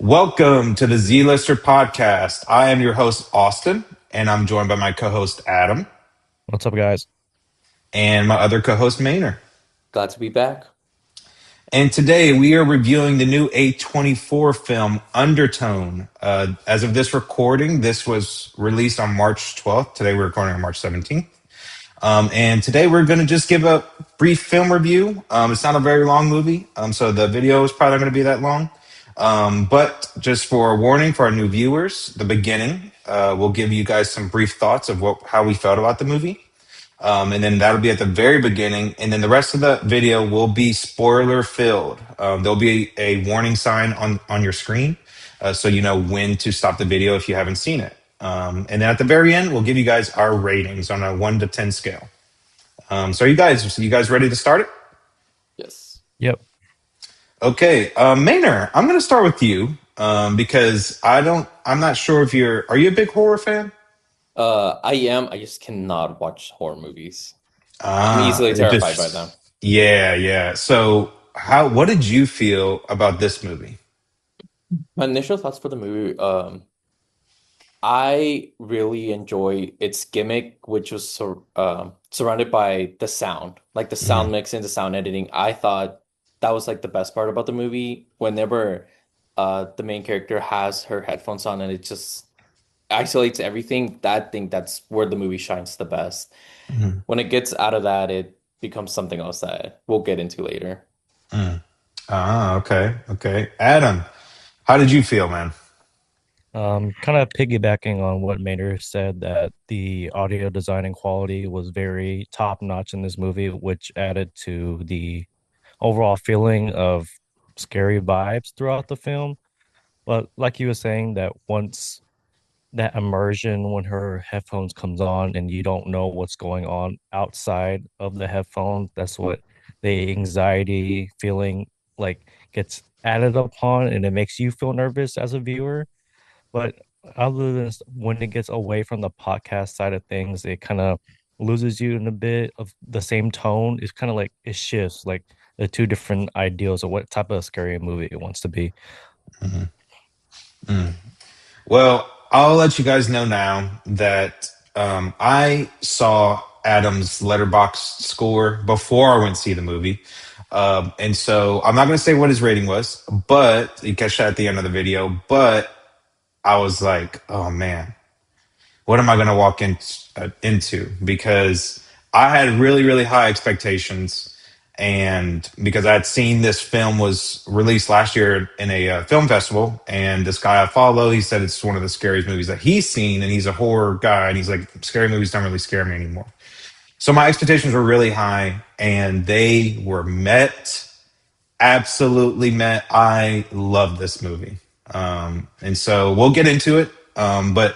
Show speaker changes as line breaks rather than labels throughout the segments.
Welcome to the Z-Lister podcast. I am your host, Austin, and I'm joined by my co-host, Adam,
What's up, guys?
and my other co-host, Maynard.
Glad to be back.
And today we are reviewing the new A24 film, Undertone. As of this recording, this was released on March 12th. Today we're recording on March 17th. And today we're going to just give a brief film review. It's not a very long movie, so the video is probably not going to be that long. But just for a warning for our new viewers, the beginning, we'll give you guys some brief thoughts of how we felt about the movie. And then that'll be at the very beginning. And then the rest of the video will be spoiler filled. There'll be a warning sign on your screen so you know when to stop the video if you haven't seen it. And then at the very end, we'll give you guys our ratings on a 1 to 10 scale. So you guys ready to start it?
Yes.
Yep.
Okay, Maynard, I'm going to start with you because I'm not sure if are you a big horror fan?
I am. I just cannot watch horror movies. I'm
Ah,
easily
it
terrified by them.
just, yeah, yeah. So what did you feel about this movie?
My initial thoughts for the movie, I really enjoy its gimmick, which was surrounded by the sound, like the sound
Mhm.
mix and the sound editing. I thought that was like the best part about the movie. Whenever the main character has her headphones on and it just isolates everything, that's where the movie shines the best.
Mhm.
When it gets out of that, it becomes something else that we'll get into later.
Mm. Ah, okay, okay. Adam, how did you feel, man?
Kind of piggybacking on what Maynard said, that the audio design and quality was very top notch in this movie, which added to the overall feeling of scary vibes throughout the film. But like you were saying, that once that immersion, when her headphones comes on and you don't know what's going on outside of the headphones, that's what the anxiety feeling like gets added upon, and it makes you feel nervous as a viewer. But other than when it gets away from the podcast side of things, it kind of loses you in a bit of the same tone. It's kind of like it shifts like the two different ideals of what type of scary movie it wants to be.
Mhm. Mm. Well, I'll let you guys know now that I saw Adam's letterbox score before I went to see the movie. And so I'm not going to say what his rating was, but you catch that at the end of the video. But I was like, oh man, what am I going to walk into? Because I had really, really high expectations. And because I had seen this film was released last year in a film festival, and this guy I follow, he said it's one of the scariest movies that he's seen, and he's a horror guy, and he's like, scary movies don't really scare me anymore. So my expectations were really high, and they were met, absolutely met. I love this movie. And so we'll get into it. But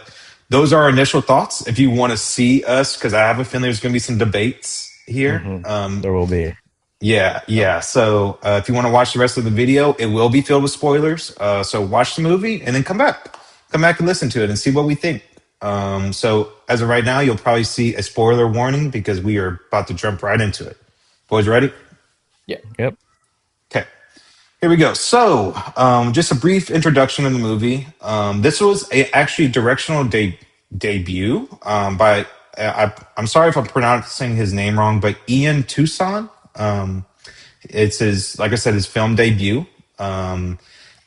those are our initial thoughts. If you want to see us, because I have a feeling there's going to be some debates here.
There will be.
Yeah, yeah. So if you want to watch the rest of the video, it will be filled with spoilers. So watch the movie and then come back and listen to it and see what we think. So as of right now, you'll probably see a spoiler warning because we are about to jump right into it. Boys, ready?
Yeah.
Yep.
Okay. Here we go. So, just a brief introduction of the movie. This was actually a directional debut by, I'm sorry if I'm pronouncing his name wrong, but Ian Tucson. It's his, like I said, his film debut. Um,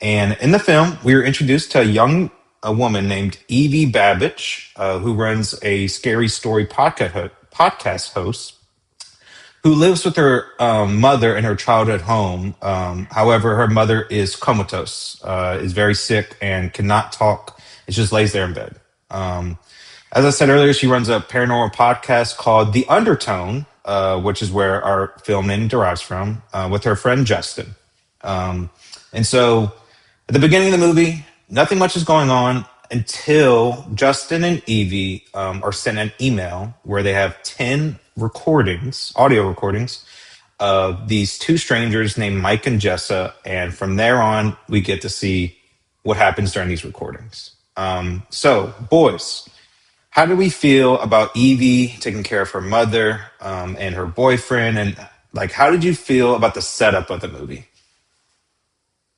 and in the film, we were introduced to a woman named Evie Babbage, who runs a scary story podcast host who lives with her mother in her childhood home. However, her mother is comatose, is very sick, and cannot talk. It just lays there in bed. Um, as I said earlier, she runs a paranormal podcast called The Undertone, which is where our film name derives from, with her friend Justin. Um, and so at the beginning of the movie, nothing much is going on until Justin and Evie are sent an email where they have 10 recordings, audio recordings, of these two strangers named Mike and Jessa. And from there on, we get to see what happens during these recordings. So, boys, how do we feel about Evie taking care of her mother and her boyfriend? And like, how did you feel about the setup of the movie?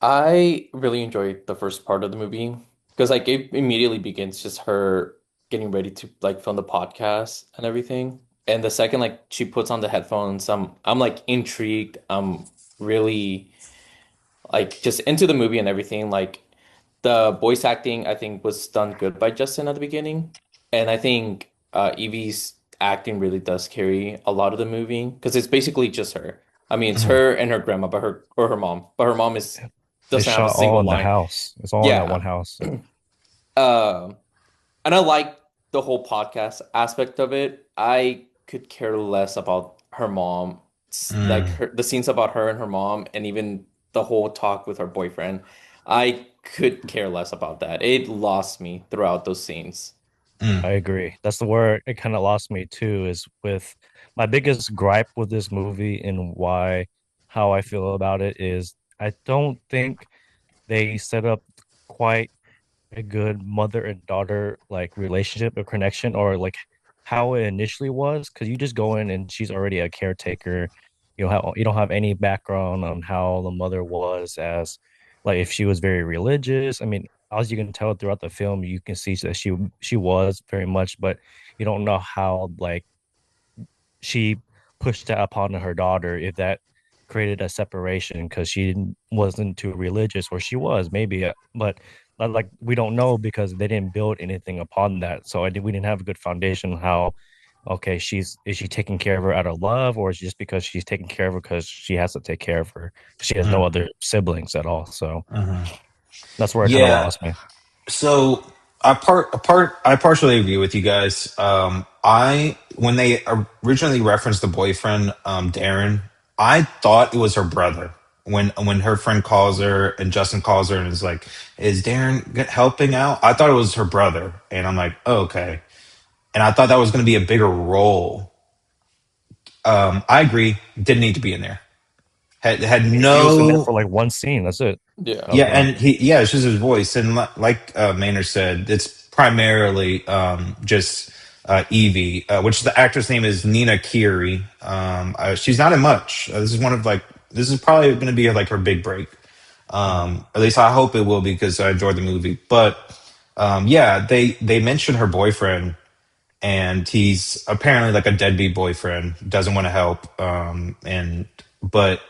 I really enjoyed the first part of the movie because like it immediately begins just her getting ready to like film the podcast and everything. And the second like she puts on the headphones, I'm like intrigued. I'm really like just into the movie and everything. Like the voice acting, I think was done good by Justin at the beginning, and I think Evie's acting really does carry a lot of the movie because it's basically just her. I mean, it's
Mhm.
her and her grandma, but her mom, but her mom
They
doesn't have a
shot all
single
in the
line.
house. It's all in that one
Yeah.
house.
Um, and I like the whole podcast aspect of it. I could care less about her mom, like
Mm,
the scenes about her and her mom, and even the whole talk with her boyfriend. I could care less about that. It lost me throughout those scenes.
I
mm,
agree. That's the word it kind of lost me too, is with my biggest gripe with this movie and why how I feel about it is I don't think they set up quite a good mother and daughter like relationship or connection or like how it initially was because you just go in and she's already a caretaker. You don't have any background on how the mother was as like if she was very religious. I mean, as you can tell throughout the film, you can see that she was very much, but you don't know how like she pushed that upon her daughter if that created a separation because wasn't too religious or she was maybe but like we don't know because they didn't build anything upon that so we didn't have a good foundation how okay is she taking care of her out of love or is it just because she's taking care of her because she has to take care of her she has no
mm,
other siblings at all so
mhm.
that's where it kind of
Yeah.
lost me.
So I partially agree with you guys. I when they originally referenced the boyfriend, Darren, I thought it was her brother. When her friend calls her and Justin calls her and is like, "Is Darren helping out?" I thought it was her brother, and I'm like, oh, "Okay." And I thought that was going to be a bigger role. I agree. Didn't need to be in there. Had
He was in there for
no.
like one scene, that's it. That
Yeah.
was
Yeah,
done.
and it's just his voice, and like Maynard said, it's primarily just Evie, which the actress name is Nina Kiri. She's not in much. This is probably going to be like her big break.
Mhm.
At least I hope it will be because I enjoyed the movie. But yeah, they mentioned her boyfriend, and he's apparently like a deadbeat boyfriend, doesn't want to help, and but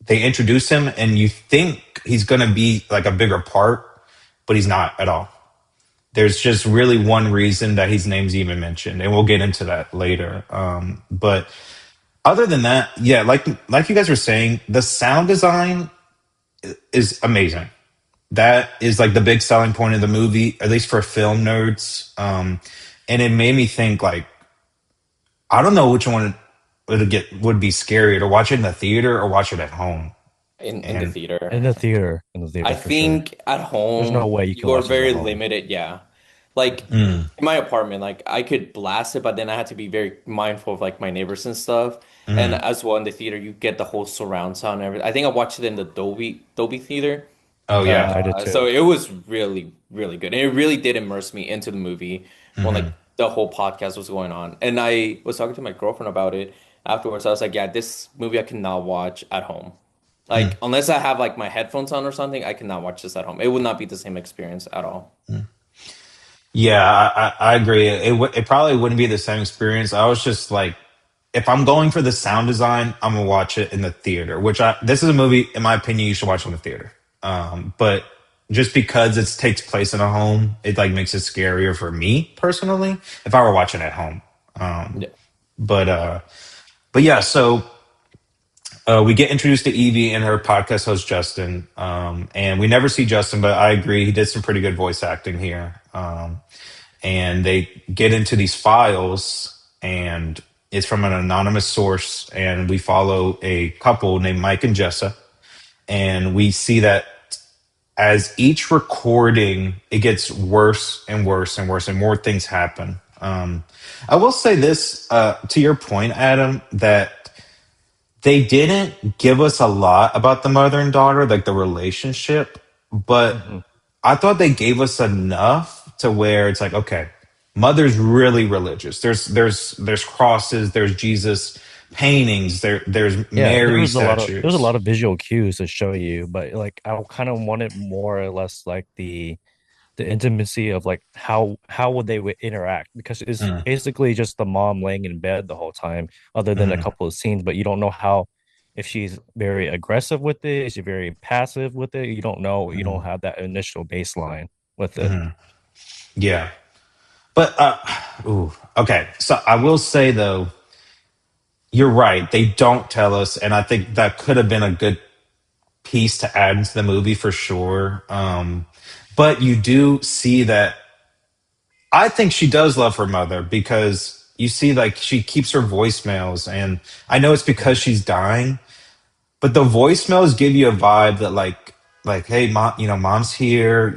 they introduce him and you think he's going to be like a bigger part, but he's not at all. There's just really one reason that his name's even mentioned, and we'll get into that later. But other than that, yeah, like you guys were saying, the sound design is amazing. That is like the big selling point of the movie, at least for film nerds. And it made me think like I don't know which one would be scarier to watch it in the theater or watch it at home.
In the
And
theater.
In the
I
theater for sure.
think at
There's no
home
way you can
you are
watch this at
very
home.
limited. Yeah. Like
mm,
in my apartment, like I could blast it, but then I had to be very mindful of like my neighbors and stuff. And
mm.
as well in the theater, you get the whole surround sound and everything. I think I watched it in the Dolby theater.
Oh
Yeah,
yeah.
I did
So
too.
it was really, really good. And it really did immerse me into the movie when like
Hmm.
the whole podcast was going on. And I was talking to my girlfriend about it afterwards. I was like, yeah, this movie I cannot watch at home.
Mm,
Like unless I have like my headphones on or something, I cannot watch this at home. It would not be the same experience at all.
mm. Yeah, I agree. It probably wouldn't be the same experience. I was just like, if I'm going for the sound design, I'm gonna watch it in the theater. This is a movie, in my opinion, you should watch in the theater. But just because it takes place in a home, it like makes it scarier for me personally. If I were watching at home, um,
Yeah.
but uh, but yeah. So we get introduced to Evie and her podcast host Justin, and we never see Justin, but I agree he did some pretty good voice acting here. And they get into these files, and it's from an anonymous source, and we follow a couple named Mike and Jessa, and we see that as each recording, it gets worse and worse and worse, and more things happen. I will say this to your point, Adam, that they didn't give us a lot about the mother and daughter, like the relationship, but
Mhm.
I thought they gave us enough to where it's like, okay, mother's really religious. There's crosses, there's Jesus. paintings. There's
Yeah,
Mary
there was a
statues.
lot of visual cues to show you, but like I kind of wanted more or less like the intimacy of like how would they would interact because it's
Mm,
basically just the mom laying in bed the whole time, other than a
mm,
couple of scenes, but you don't know how if she's very aggressive with it, is she very passive with it? You don't know. You don't
mm,
have that initial baseline with it.
mm. Yeah, but ooh, okay. So I will say though, you're right. They don't tell us, and I think that could have been a good piece to add into the movie for sure. But you do see that I think she does love her mother because you see, like, she keeps her voicemails, and I know it's because she's dying, but the voicemails give you a vibe that, like, hey, mom, mom's here.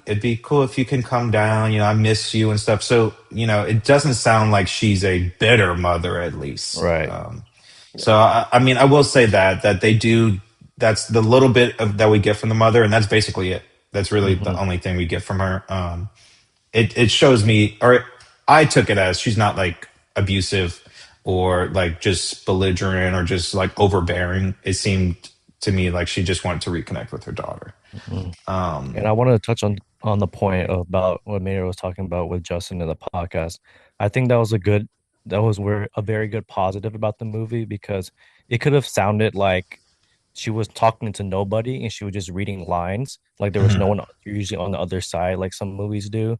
It'd be cool if you can come down. I miss you and stuff. So, it doesn't sound like she's a bitter mother, at least.
Right.
So,
Yeah.
I mean, I will say that they do. That's the little bit of that we get from the mother, and that's basically it. That's really the
Hmm.
only thing we get from her. It shows me, or I took it as she's not like abusive or like just belligerent or just like overbearing. It seemed to me like she just wanted to reconnect with her daughter.
Hmm. And
Um,
I wanted to touch on the point about what Mayor was talking about with Justin in the podcast. I think that was where a very good positive about the movie because it could have sounded like she was talking to nobody and she was just reading lines, like there was no
mhm,
one usually on the other side, like some movies do.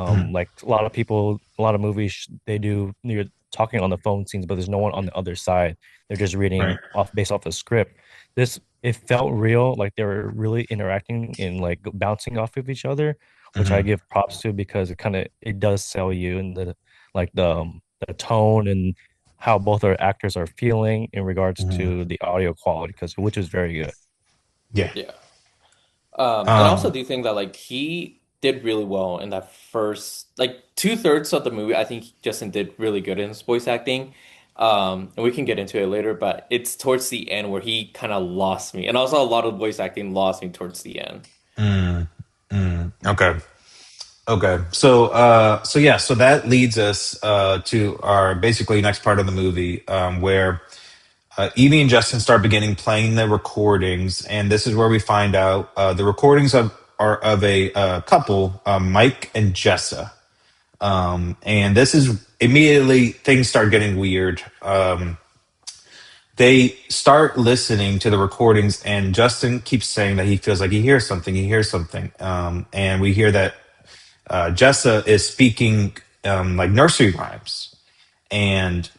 mhm,
Like a lot of people, a lot of movies they do you're talking on the phone scenes, but there's no one on the other side. They're just
right.
reading off based off the script. This it felt real, like they were really interacting and like bouncing off of each other, which I
Mhm,
give props to because it does sell you in the tone and how both our actors are feeling in regards
mhm.
to the audio quality, because which is very good.
Yeah.
Yeah. And I also
Um,
do think that like he did really well in that first like two-thirds of the movie. I think Justin did really good in his voice acting. And we can get into it later, but it's towards the end where he kind of lost me. And also a lot of voice acting lost me towards the end.
mm, okay. Okay. So yeah, so that leads us to our basically next part of the movie, where Evie and Justin start beginning playing the recordings, and this is where we find out the recordings are of a couple, Mike and Jessa. And this is immediately things start getting weird. They start listening to the recordings, and Justin keeps saying that he feels like he hears something. He hears something, and we hear that Jessa is speaking like nursery rhymes, and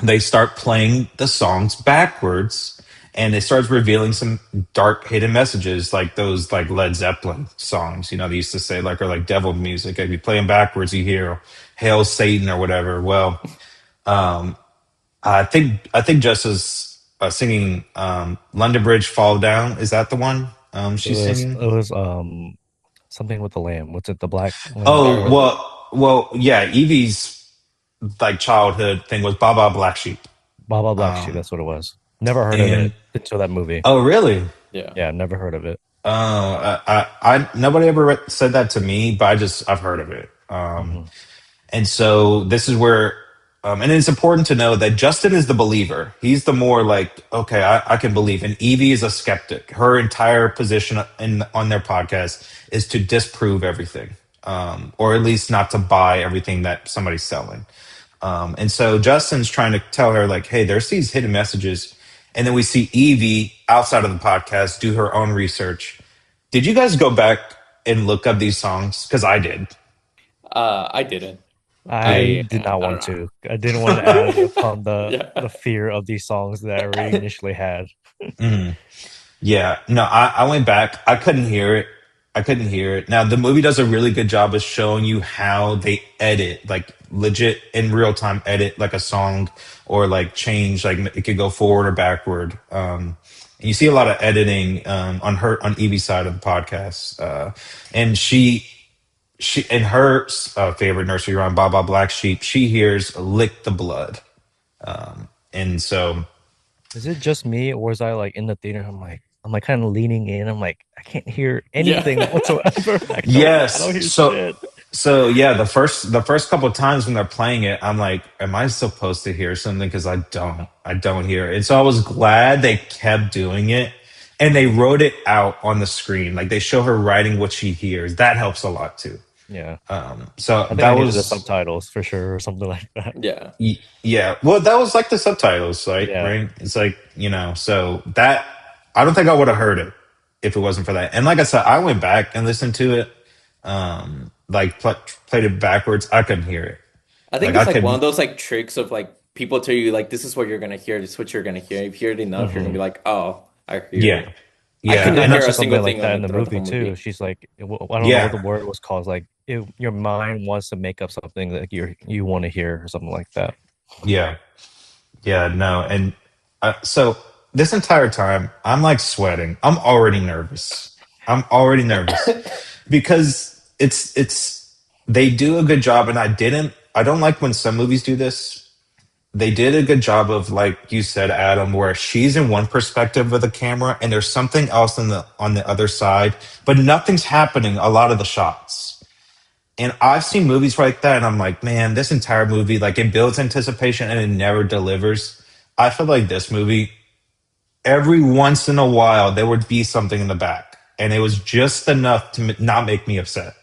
they start playing the songs backwards, and it starts revealing some dark hidden messages, like those like Led Zeppelin songs. They used to say like, or like devil music. If you play them backwards, you hear "Hail Satan" or whatever. Well, I think Jessa's singing "London Bridge Fall Down." Is that the one she's
It
singing?
was something with the lamb. What's it? The black lamb
Oh,
or
Beverly.
well, yeah. Evie's like childhood thing was Baba Black Sheep.
Baba Black Sheep.
Um,
That's what it was. Never heard of
and
it until that movie.
oh, really?
Yeah.
Yeah, never heard of it.
Nobody ever said that to me, but I've heard of it.
Hmm.
And so this is where, and it's important to know that Justin is the believer. He's the more like, okay, I can believe. And Evie is a skeptic. Her entire position on their podcast is to disprove everything, or at least not to buy everything that somebody's selling. And so Justin's trying to tell her, like, hey, there's these hidden messages. And then we see Evie outside of the podcast do her own research. Did you guys go back and look up these songs? Because I did.
I didn't.
I
I
did not
I don't
want
know.
to. I didn't want to add upon the
Yeah.
fear of these songs that we initially had.
Mhm. Yeah, no, I went back. I couldn't hear it. I couldn't hear it. Now, the movie does a really good job of showing you how they edit, like legit in real time edit like a song or like change, like it could go forward or backward. And you see a lot of editing on Evie's side of the podcast. And she in her favorite nursery rhyme, Baba Black Sheep, she hears "Lick the Blood." And so
Is it just me, or was I like in the theater? I'm like kind of leaning in. I'm like, I can't hear anything
Yeah.
whatsoever. I don't
yes,
hear
so
shit.
So yeah, the first couple of times when they're playing it, I'm like, am I supposed to hear something? Because I don't hear it. And so I was glad they kept doing it, and they wrote it out on the screen. Like they show her writing what she hears. That helps a lot too.
Yeah.
So
I think
that
I needed the
was
subtitles for sure or something like that.
Yeah.
yeah. Well, that was like the subtitles, like
Yeah.
right. It's like so that I don't think I would have heard it if it wasn't for that. And like I said, I went back and listened to it, like played it backwards. I couldn't hear it.
I think
Like
it's
I
like one of
could,
those like tricks of like people tell you like this is what you're gonna hear, this is what you're gonna hear. If you hear it enough, you're gonna be
Hmm.
like, oh, I hear
yeah,
it. I
She
could
yeah,
did
not
and
hear
mention
a single
something like
thing
that in the
throughout the whole
movie too.
movie.
She's like, I don't know what
yeah,
the word was called. Like, your mind wants to make up something that you want to hear or something like that.
yeah, yeah. No, and so this entire time I'm like sweating. I'm already nervous. I'm already nervous because it's they do a good job, and I don't like when some movies do this. They did a good job of, like you said, Adam, where she's in one perspective of the camera and there's something else on the other side, but nothing's happening a lot of the shots. And I've seen movies like that, and I'm like, man, this entire movie, like, it builds anticipation and it never delivers. I feel like this movie, every once in a while, there would be something in the back, and it was just enough to not make me upset.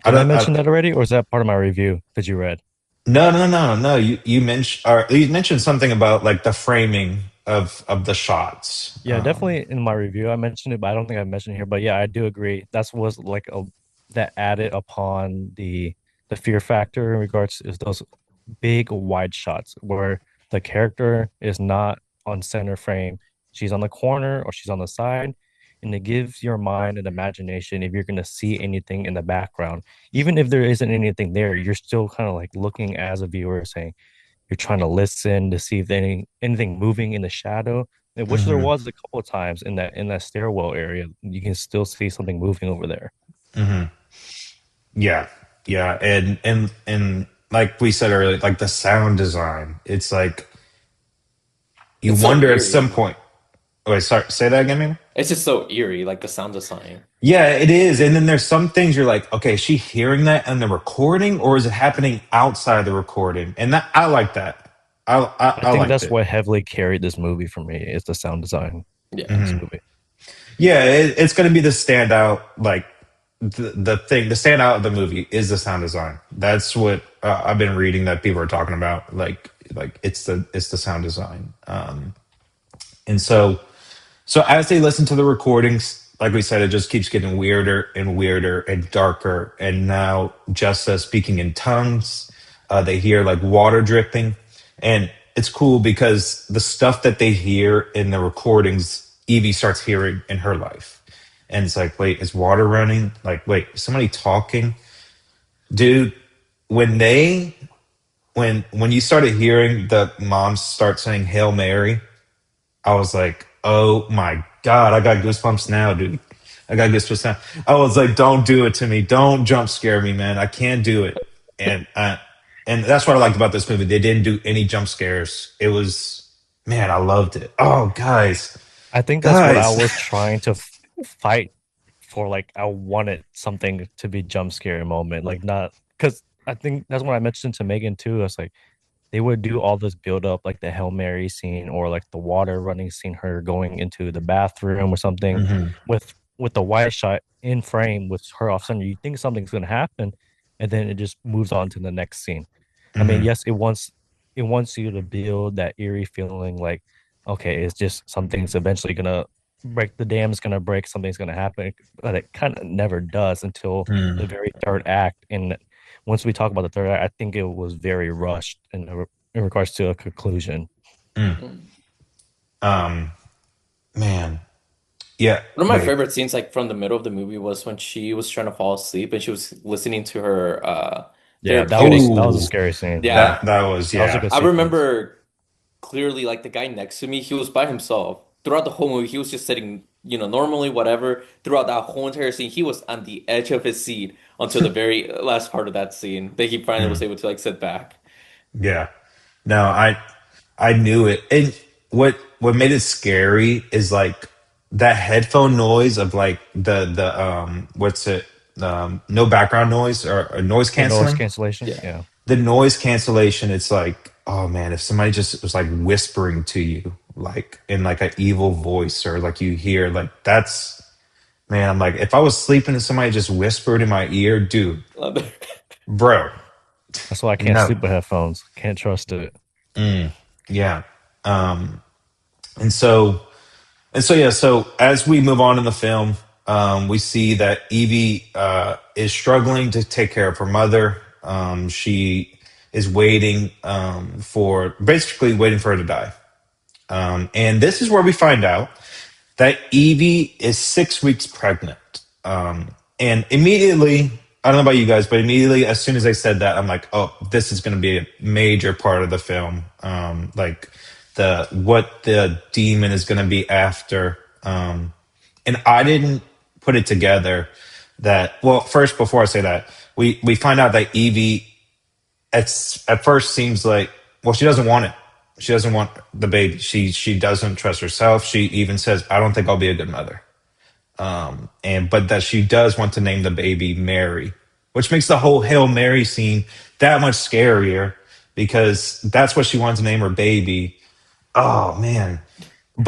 I
Did I
don't. I,
mention that already, or is that part of my review that you read?
no, no, no, no. You mentioned something about like the framing of the shots.
Yeah, definitely in my review I mentioned it, but I don't think I mentioned it here. But yeah, I do agree. That's was like a that added upon the fear factor in regards to is those big wide shots where the character is not on center frame. She's on the corner or she's on the side, and it gives your mind an imagination if you're gonna see anything in the background. Even if there isn't anything there, you're still kind of like looking as a viewer saying, you're trying to listen to see if anything moving in the shadow, which there
Hmm.
was a couple of times in that stairwell area. You can still see something moving over there.
Hmm. Yeah, yeah, and like we said earlier, like the sound design, it's like you
It's so
wonder at some
eerie.
point. Oh, wait, sorry, say that again, maybe.
It's just so eerie, like the sound design.
Yeah, it is. And then there's some things you're like, okay, is she hearing that in the recording, or is it happening outside the recording? And that I like that.
I
I
think
liked
that's
it.
what heavily carried this movie for me is the sound design in
Yeah.
this
Hmm.
movie.
Yeah, it's going to be the standout, like the standout of the movie is the sound design. That's what I've been reading that people are talking about. Like it's the sound design. And so as they listen to the recordings, like we said, it just keeps getting weirder and weirder and darker. And now Jessa speaking in tongues, they hear like water dripping, and it's cool because the stuff that they hear in the recordings, Evie starts hearing in her life, and it's like, wait, is water running? Like, wait, is somebody talking, dude? When they when you started hearing the moms start saying Hail Mary, I was like, oh my God, I got goosebumps now, dude. I got goosebumps now. I was like, don't do it to me. Don't jump scare me, man. I can't do it. And and that's what I liked about this movie. They didn't do any jump scares. It was, man, I loved it. Oh,
I think that's what I
guys.
was trying to fight for. Like, I wanted something to be jump scare moment, like not because I think that's what I mentioned to Megan too. It's like they would do all this build up, like the Hail Mary scene or like the water running scene, her going into the bathroom or something,
Hmm.
with the wide shot in frame with her off center. You think something's gonna happen, and then it just moves on to the next scene. I mean,
Hmm.
yes, it wants you to build that eerie feeling, like, okay, it's just something's eventually gonna break, the dam's gonna break, something's gonna happen, but it kind of never does until the
Hmm.
very third act. And once we talk about the third act, I think it was very rushed in regards to a conclusion.
Mm.
Mm.
Um, man, yeah.
One of my
Wait.
favorite scenes, like from the middle of the movie, was when she was trying to fall asleep and she was listening to her
Yeah, that was a
Oh,
scary scene. Yeah,
Yeah.
that was
that was a
yeah.
good
I
sequence.
remember clearly like the guy next to me, he was by himself. Throughout the whole movie, he was just sitting, normally, whatever. Throughout that whole entire scene, he was on the edge of his seat until the very last part of that scene that he finally was
Mm.
able to like sit back.
Yeah. No, I knew it. And what made it scary is like that headphone noise of like the what's it no background noise or noise
The noise
canceling.
cancellation.
Yeah.
Yeah.
The noise cancellation, it's like, oh man, if somebody just was like whispering to you, like in like an evil voice, or like you hear like that's man, I'm like, if I was sleeping and somebody just whispered in my ear, dude, bro,
That's why I can't
no.
sleep with headphones. Can't trust it.
Yeah. Um, and so yeah, so as we move on in the film, we see that Evie is struggling to take care of her mother. She is waiting for basically waiting for her to die. And this is where we find out that Evie is 6 weeks pregnant. And immediately, I don't know about you guys, but immediately as soon as I said that, I'm like, oh, this is going to be a major part of the film. Like the what the demon is going to be after. And I didn't put it together that. Well, first, before I say that, we find out that Evie at first seems like, well, she doesn't want it. She doesn't want the baby. She doesn't trust herself. She even says, I don't think I'll be a good mother. And but that she does want to name the baby Mary, which makes the whole Hail Mary scene that much scarier because that's what she wanted to name her baby. Oh man.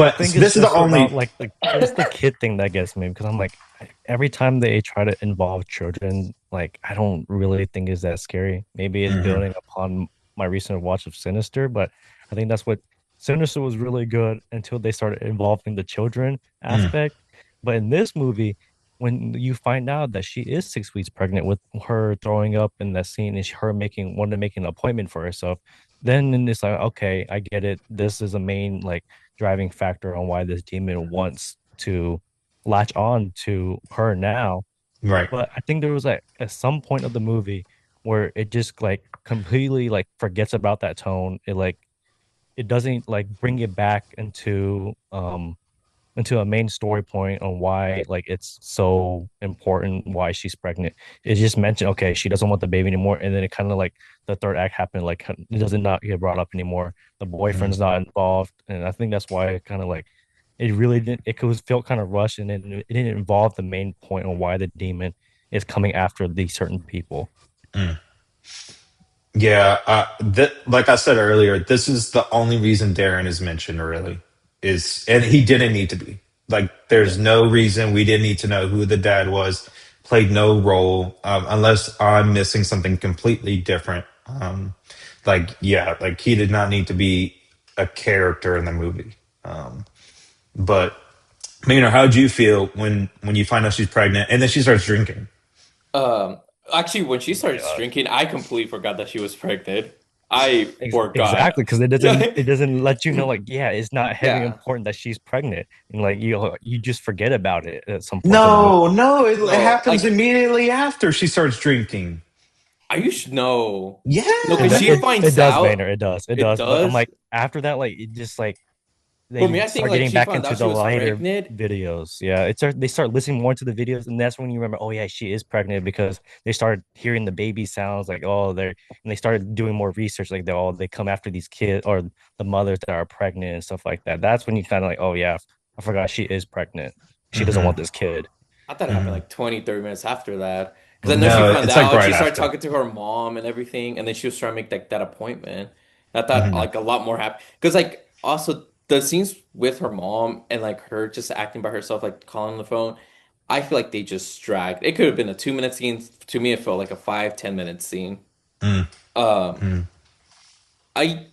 I
But
think it's
this is the
just about
only
like the it's the kid thing that gets me because I'm like every time they try to involve children, like I don't really think is that scary. Maybe it's
Mhm,
building upon my recent watch of Sinister, but I think that's what Sinister was really good until they started involving the children
mm,
aspect. But in this movie, when you find out that she is 6 weeks pregnant with her throwing up in that scene and her making wanting to make an appointment for herself, then it's like, okay, I get it. This is a main like driving factor on why this demon wants to latch on to her now.
right.
But I think there was like at some point of the movie where it just like completely like forgets about that tone. It like it doesn't like bring it back into a main story point on why like it's so important why she's pregnant. It just mentioned okay, she doesn't want the baby anymore, and then it kind of like the third act happened like it doesn't not get brought up anymore. The
Mm,
boyfriend's not involved, and I think that's why it kind of like it really didn't. It was felt kind of rushed, and it didn't involve the main point on why the demon is coming after these certain people.
mm. Yeah, like I said earlier, this is the only reason Darren is mentioned, really, is, and he didn't need to be. Like, there's
Yeah.
no reason we didn't need to know who the dad was, played no role, unless I'm missing something completely different. Like, yeah, like he did not need to be a character in the movie. But, Maynard, how'd you feel when you find out she's pregnant and then she starts drinking?
Um, Actually, when she started
God.
drinking, I completely forgot that she was pregnant. I forgot.
Exactly, because it doesn't
Yeah.
it doesn't let you know like yeah, it's not heavy
Yeah.
important that she's pregnant, and like you just forget about it at some points of the movie.
No, no, it
No,
happens
like
immediately after she starts drinking.
I should know. No,
It
because
Yeah.
she
it
finds
does,
out.
Vayner. It
It
does. But I'm
does.
like after that, like it just like
For me,
they
I think
start
like
getting
she
back
found
into
out she
the
was
lighter
pregnant.
videos. Yeah, they start listening more to the videos, and that's when you remember, oh yeah, she is pregnant because they started hearing the baby sounds, like oh they're and they started doing more research, like they come after these kids or the mothers that are pregnant and stuff like that. That's when you kind of like, oh yeah, I forgot she is pregnant. She doesn't
Hmm.
want this kid.
I thought it happened
Hmm.
like 20, 30 minutes after that. Because I know she
No.
No,
found
it's like
out, she
right
started
after.
talking to her mom and everything, and then she was trying to make that appointment. I thought
Hmm.
like a lot more happy. Because like also the scenes with her mom and like her just acting by herself, like calling on the phone, I feel like they just dragged. It could have been a 2 minute scene. To me, it felt like a 5, 10 minute scene.
Mm,
Um,
mm,
I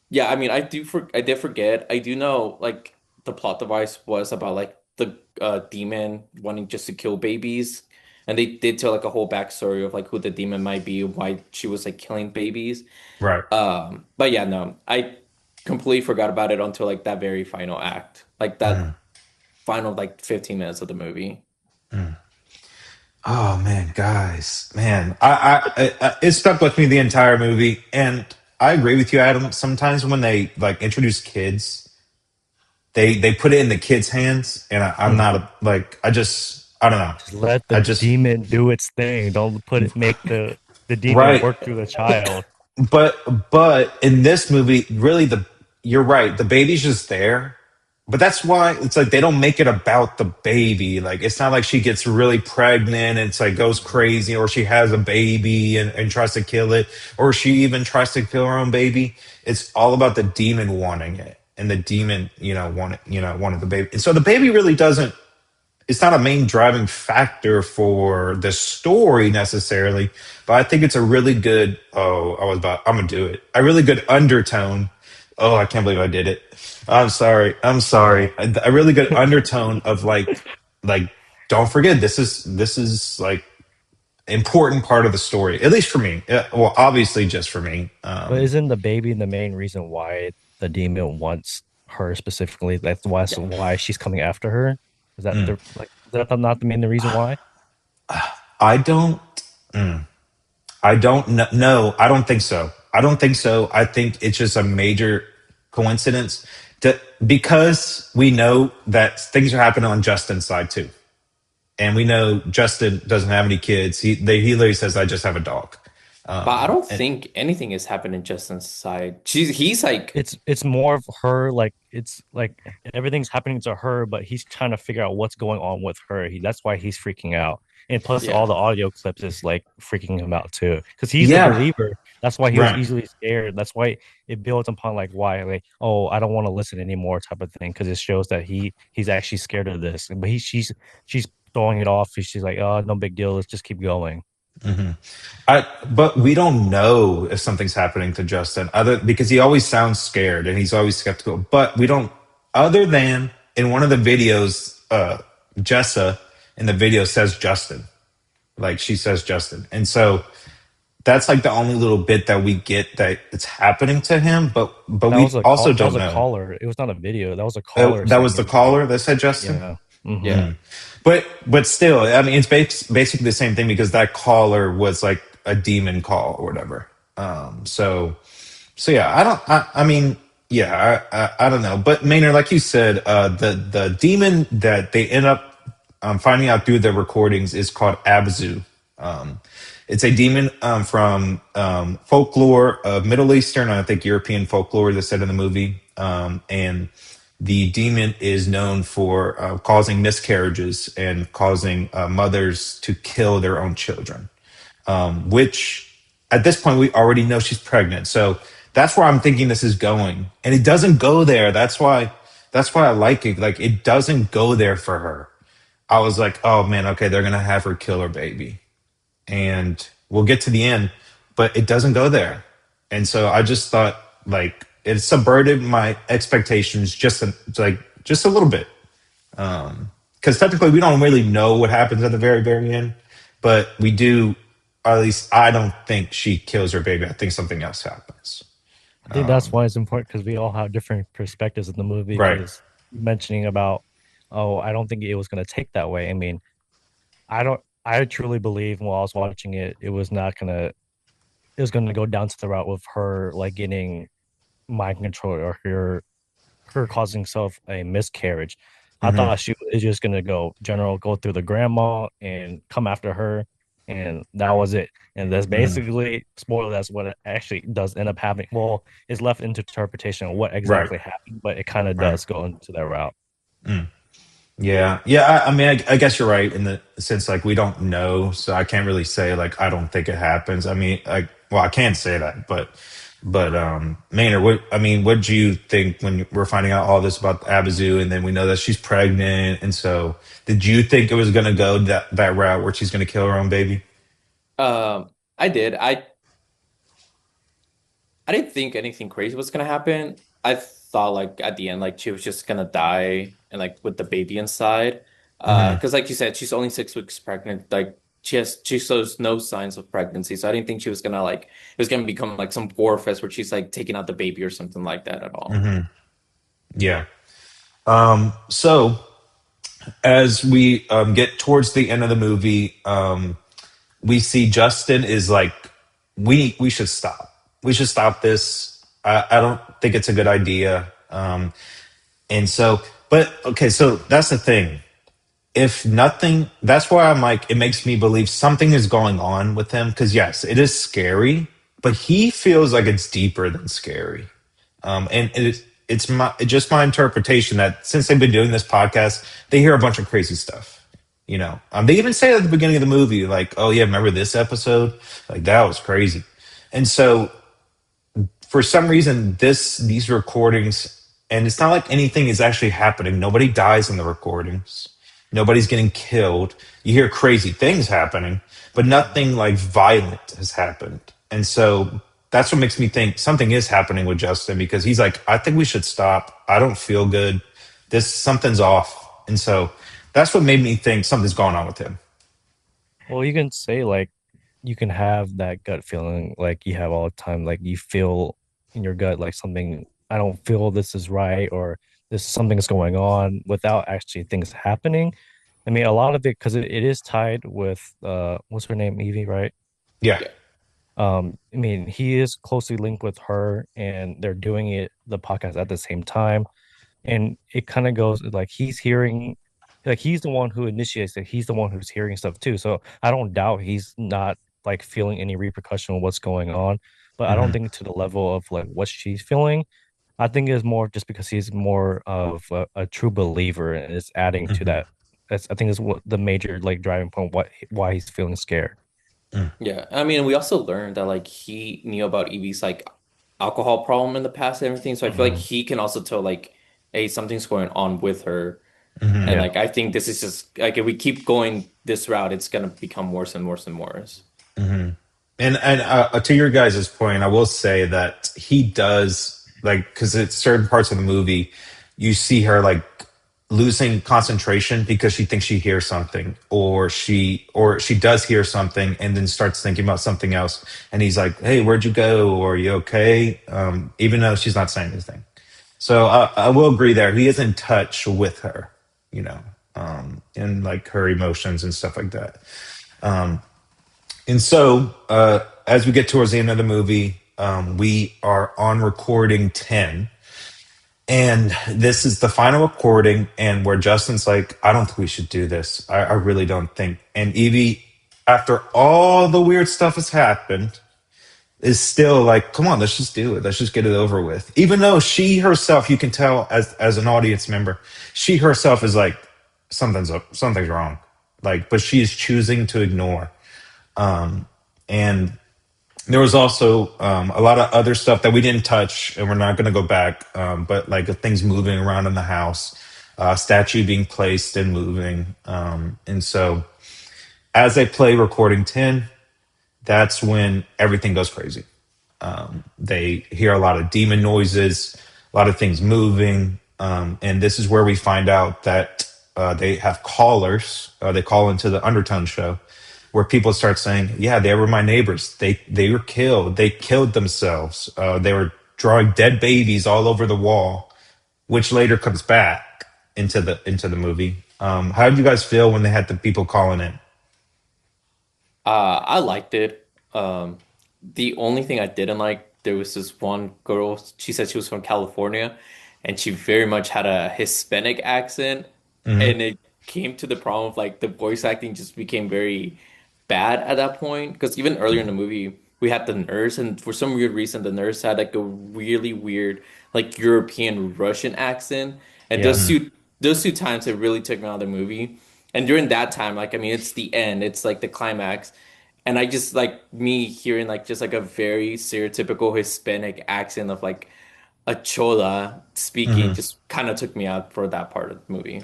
Yeah, I mean, I did forget. I do know like the plot device was about like the demon wanting just to kill babies, and they did tell like a whole backstory of like who the demon might be, why she was like killing babies.
right.
But yeah, no, I completely forgot about it until like that very final act, like
Mm,
that final like 15 minutes of the movie.
mm. Oh man, guys, man, it stuck with me the entire movie, and I agree with you, Adam. Sometimes when they like introduce kids, they put it in the kids' hands, and I'm not
Mhm.
a, like I don't know,
Just let the
I just
demon do its thing. Don't make the demon
right.
work through the child.
But in this movie, really, the you're right. The baby's just there, but that's why it's like they don't make it about the baby. Like it's not like she gets really pregnant and it's like goes crazy, or she has a baby and tries to kill it, or she even tries to kill her own baby. It's all about the demon wanting it. And the demon, wanted the baby. And so the baby really doesn't, it's not a main driving factor for the story necessarily, but I think it's a really good. I'm gonna do it. A really good undertone. Oh, I can't believe I did it. I'm sorry. I'm sorry. A really good undertone of like, don't forget this is like important part of the story, at least for me. Well, obviously, just for me.
But isn't the baby the main reason why the demon wants her specifically?
Yeah.
Why she's coming after her? Is that
Mm.
the like is that not the main reason why?
I don't. I don't know. No, I don't think so. I don't think so. I think it's just a major coincidence because we know that things are happening on Justin's side too, and we know Justin doesn't have any kids. He literally says, "I just have a dog."
But I don't
And
think anything is happening Justin's side. He's like,
It's more of her, like it's like everything's happening to her, but he's trying to figure out what's going on with her. That's why he's freaking out. And plus all
yeah.
the audio clips is like freaking him out too. Because he's a
yeah,
believer. That's why he was
right.
easily scared. That's why it builds upon like why, like, oh, I don't want to listen anymore type of thing. Because it shows that he's actually scared of this. But she's throwing it off. She's like, oh, no big deal. Let's just keep going.
Mhm. But we don't know if something's happening to Justin other because he always sounds scared and he's always skeptical. But we don't, other than in one of the videos, Jessa in the video says Justin, like she says Justin, and so that's like the only little bit that we get that it's happening to him. But
That was
we
a
also
call. That was
don't
a
know.
caller. It was not a video. That was a caller
That
saying
was
he
the
was being.
caller that said Justin.
Yeah. Hmm.
Yeah.
Mm. But still, I mean, it's basically the same thing because that caller was like a demon call or whatever. So yeah, I mean, yeah, I don't know. But Maynard, like you said, the demon that they end up finding out through the recordings is called Abzu. Um, it's a demon from folklore of Middle Eastern, and I think European folklore. They said in the movie, and the demon is known for causing miscarriages and causing mothers to kill their own children, which at this point we already know she's pregnant. So that's where I'm thinking this is going, and it doesn't go there. That's why I like it. Like it doesn't go there for her. I was like, oh man, okay, they're gonna have her kill her baby, and we'll get to the end, but it doesn't go there. And so I just thought like it subverted my expectations just a little bit. Because technically we don't really know what happens at the very, very end, but we do, or at least I don't think she kills her baby. I think something else happens.
I think that's why it's important because we all have different perspectives in the movie.
Right.
Because mentioning about, oh, I don't think it was going to take that way. I mean, I don't. I truly believe while I was watching it, it was not gonna. It was gonna go down to the route with her like getting mind control or her causing self a miscarriage. I
Hmm.
thought she was just gonna go through the grandma and come after her, and that was it. And that's
Hmm.
basically spoiler. That's what it actually does end up happening. Well, it's left into interpretation of what
Right.
exactly happened, but it kind of
Right.
does go into that route.
Mm. Yeah. Yeah. I mean, I guess you're right in the sense like we don't know, so I can't really say like I don't think it happens. I mean, well, I can say that, but Maynard, what do you think when we're finding out all this about Abazu, and then we know that she's pregnant, and so did you think it was going to go that route where she's going to kill her own baby?
I did. I didn't think anything crazy was gonna happen. I thought like at the end, like she was just gonna die and like with the baby inside.
Hmm.
Because like you said, she's only 6 weeks pregnant. Like she shows no signs of pregnancy. So I didn't think she was gonna like it was gonna become like some gore fest where she's like taking out the baby or something like that at all.
Hmm. Yeah. So as we get towards the end of the movie, we see Justin is like, we should stop. We should stop this. I don't think it's a good idea. And so, but okay, so that's the thing. If nothing, that's why I'm like, it makes me believe something is going on with him. Because yes, it is scary, but he feels like it's deeper than scary. And it's my just my interpretation that since they've been doing this podcast, they hear a bunch of crazy stuff. They even say at the beginning of the movie, like, "Oh yeah, remember this episode? Like that was crazy." And so for some reason these recordings, and it's not like anything is actually happening. Nobody dies in the recordings. Nobody's getting killed. You hear crazy things happening, but nothing like violent has happened. And so that's what makes me think something is happening with Justin, because he's like, I think we should stop. I don't feel good. This something's off. And so that's what made me think something's going on with him.
Well, you can say like you can have that gut feeling like you have all the time, like you feel in your gut like something, I don't feel this is right, or this something's going on without actually things happening. I mean, a lot of it because it is tied with what's her name, Evie, right?
Yeah.
Yeah.
I mean, he is closely linked with her, and they're doing the podcast at the same time, and it kind of goes like he's the one who initiates it. He's the one who's hearing stuff too. So I don't doubt he's not like feeling any repercussion of what's going on, but I don't
Hmm.
think to the level of like what she's feeling. I think it's more just because he's more of a true believer and is adding to
Hmm.
that. I think is what the major like driving point why he's feeling scared.
Yeah. I mean, we also learned that like he knew about Evie's like alcohol problem in the past and everything. So I feel like
Hmm.
he can also tell like, hey, something's going on with her. And
Hmm.
Yeah.
like I think this is just like if we keep going this route, it's gonna become worse and worse and worse.
Hmm. And to your guys' point, I will say that he does like, because it's certain parts of the movie, you see her like losing concentration because she thinks she hears something, or she does hear something and then starts thinking about something else. And he's like, "Hey, where'd you go? Or are you okay?" Even though she's not saying anything. So I will agree there. He is in touch with her, you know, and like her emotions and stuff like that. And so, as we get towards the end of the movie, we are on recording 10. And this is the final recording, and where Justin's like, I don't think we should do this. I really don't think. And Evie, after all the weird stuff has happened, is still like, come on, let's just do it. Let's just get it over with. Even though she herself, you can tell as an audience member, she herself is like, something's up, something's wrong. Like, but she is choosing to ignore. And there was also a lot of other stuff that we didn't touch, and we're not going to go back. But like things moving around in the house, statue being placed and moving. And so, as they play recording 10, that's when everything goes crazy. They hear a lot of demon noises, a lot of things moving. And this is where we find out that they have callers. They call into the Undertone show, where people start saying, "Yeah, they were my neighbors. They were killed. They killed themselves. They were drawing dead babies all over the wall," which later comes back into the movie. How did you guys feel when they had the people calling in?
I liked it. The only thing I didn't like, there was this one girl, she said she was from California, and she very much had a Hispanic accent,
Hmm.
and it came to the problem of like the voice acting just became very bad at that point. Because even earlier in the movie, we had the nurse, and for some weird reason, the nurse had like a really weird, like European Russian accent, and
Yeah.
those two times it really took me out of the movie. And during that time, like I mean, it's the end, it's like the climax. And I just like me hearing like just like a very stereotypical Hispanic accent of like a chola speaking
Hmm.
just kind of took me out for that part of the movie.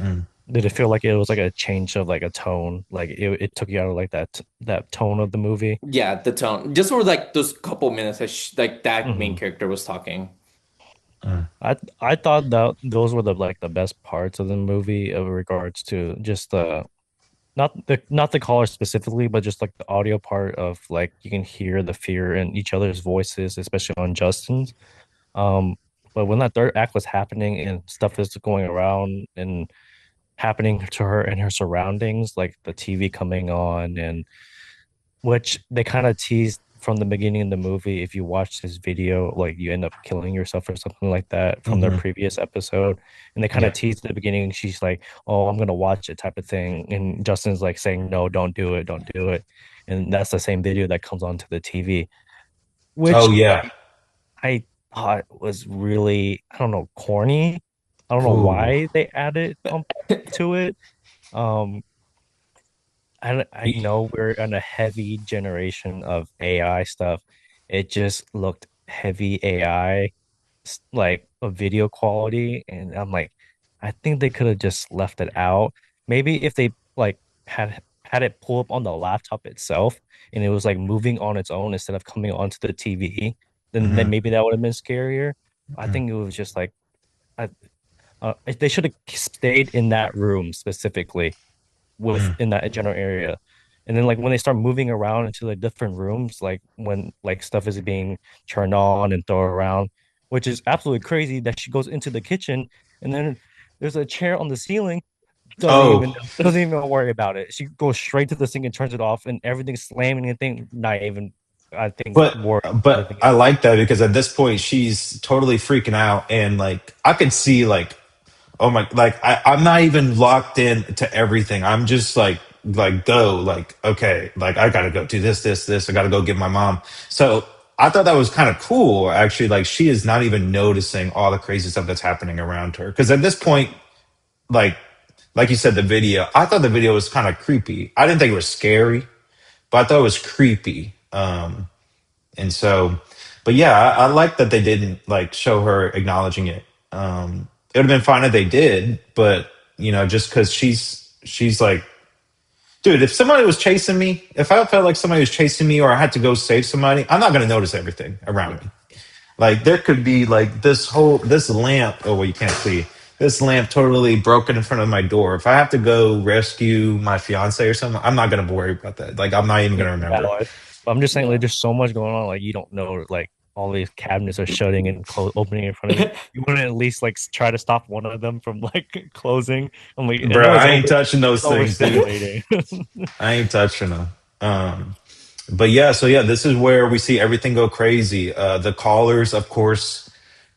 Did it feel like it was like a change of like a tone? Like it took you out of like that tone of the movie?
Yeah, the tone. Just for like those couple minutes that like that main
Hmm.
character was talking.
I thought that those were the best parts of the movie of regards to just the not the caller specifically, but just like the audio part of like you can hear the fear in each other's voices, especially on Justin's. Um, but when that third act was happening and stuff is going around and happening to her and her surroundings, like the TV coming on, and which they kind of teased from the beginning of the movie. If you watch this video, like you end up killing yourself or something like that from their
Hmm.
previous episode. And they kind of
Yeah.
teased at the beginning. She's like, "Oh, I'm gonna watch it," type of thing. And Justin's like saying, "No, don't do it, don't do it." And that's the same video that comes onto the TV, which
Oh yeah.
I it was really, I don't know, corny. I don't know
Ooh.
why they added to it. Um, I know we're in a heavy generation of AI stuff. It just looked heavy AI, like a video quality, and I'm like, I think they could have just left it out. Maybe if they like had it pull up on the laptop itself and it was like moving on its own instead of coming onto the TV, then
Hmm.
maybe that would have been scarier. I think it was just like I, they should have stayed in that room specifically within that general area. And then like when they start moving around into like different rooms, like when like stuff is being turned on and thrown around, which is absolutely crazy that she goes into the kitchen and then there's a chair on the ceiling,
Oh,
doesn't even worry about it. She goes straight to the sink and turns it off and everything's slamming and thing, not even I think
but
worried about
but
anything
I
else.
like that because at this point she's totally freaking out, and like I could see like, oh my, like I'm not even locked in to everything. I'm just like go, like okay, like I gotta go do this. I gotta go get my mom. So I thought that was kind of cool actually. Like she is not even noticing all the crazy stuff that's happening around her. Because at this point, like like you said, the video. I thought the video was kind of creepy. I didn't think it was scary, but I thought it was creepy. And so, but yeah, I like that they didn't like show her acknowledging it. It would have been fine if they did, but you know, just because she's like, dude, if somebody was chasing me, if I felt like somebody was chasing me or I had to go save somebody, I'm not gonna notice everything around
Yeah.
me. Like there could be like this lamp. Oh well, you can't see. This lamp totally broken in front of my door. If I have to go rescue my fiance or something, I'm not gonna worry about that. Like I'm not even
Yeah,
gonna remember.
valid. But I'm just saying, like,
Yeah.
there's so much going on. Like, you don't know, like, all these cabinets are shutting and opening in front of you. You wouldn't at least like try to stop one of them from like closing. I'm like, I
Bro,
know
I ain't touching
it's
those things, dude.
overstimulating.
I ain't touching them. But yeah, so yeah, this is where we see everything go crazy. The callers, of course,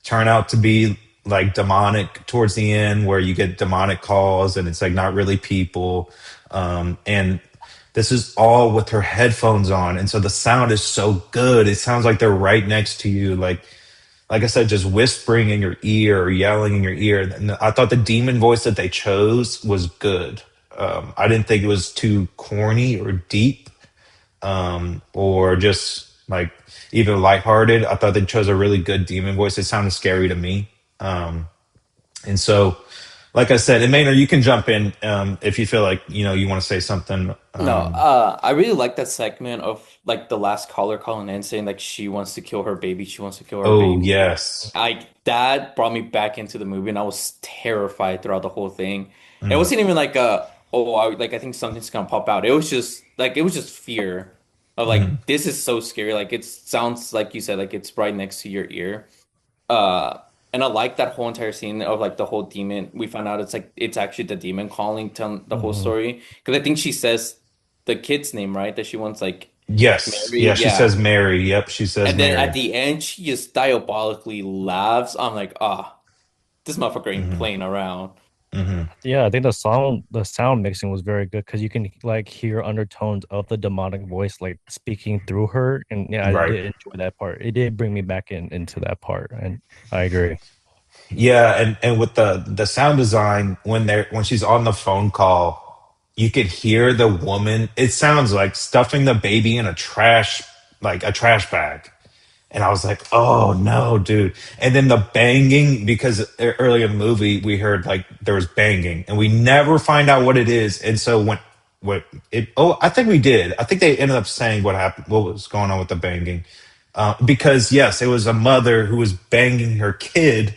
turn out to be like demonic towards the end, where you get demonic calls and it's like not really people. And this is all with her headphones on, and so the sound is so good. It sounds like they're right next to you, like I said, just whispering in your ear or yelling in your ear. And I thought the demon voice that they chose was good. I didn't think it was too corny or deep, or just like even lighthearted. I thought they chose a really good demon voice. It sounded scary to me. And so, like I said, and Maynard, you can jump in if you feel like you want to say something.
No, I really like that segment of like the last caller calling in saying like she wants to kill her baby, she wants to kill her
Oh
baby.
yes.
I that brought me back into the movie and I was terrified throughout the whole thing. It
Mm,
wasn't even like like I think something's gonna pop out. It was just fear of
mm,
like this is so scary. Like it sounds like you said like it's right next to your ear. Uh, and I like that whole entire scene of like the whole demon. We found out it's like it's actually the demon calling, telling the whole
Mhm.
story. Because I think she says the kid's name, right? That she wants like
yes.
Mary.
Yeah. She says
Yeah.
Mary. Yep. She says
And then at
Mary.
the end, she just diabolically laughs. I'm like, ah, this motherfucker ain't
Hmm.
playing around.
Hmm.
Yeah, I think the sound mixing was very good because you can like hear undertones of the demonic voice like speaking through her, and yeah, I
Right.
did enjoy that part. It did bring me back into that part, and I agree.
Yeah, and with the sound design when she's on the phone call, you could hear the woman. It sounds like stuffing the baby in a trash bag. And I was like, oh no, dude. And then the banging, because earlier in the movie we heard like there was banging, and we never find out what it is. And so what it oh I think we did. I think they ended up saying what happened, what was going on with the banging. Because yes, it was a mother who was banging her kid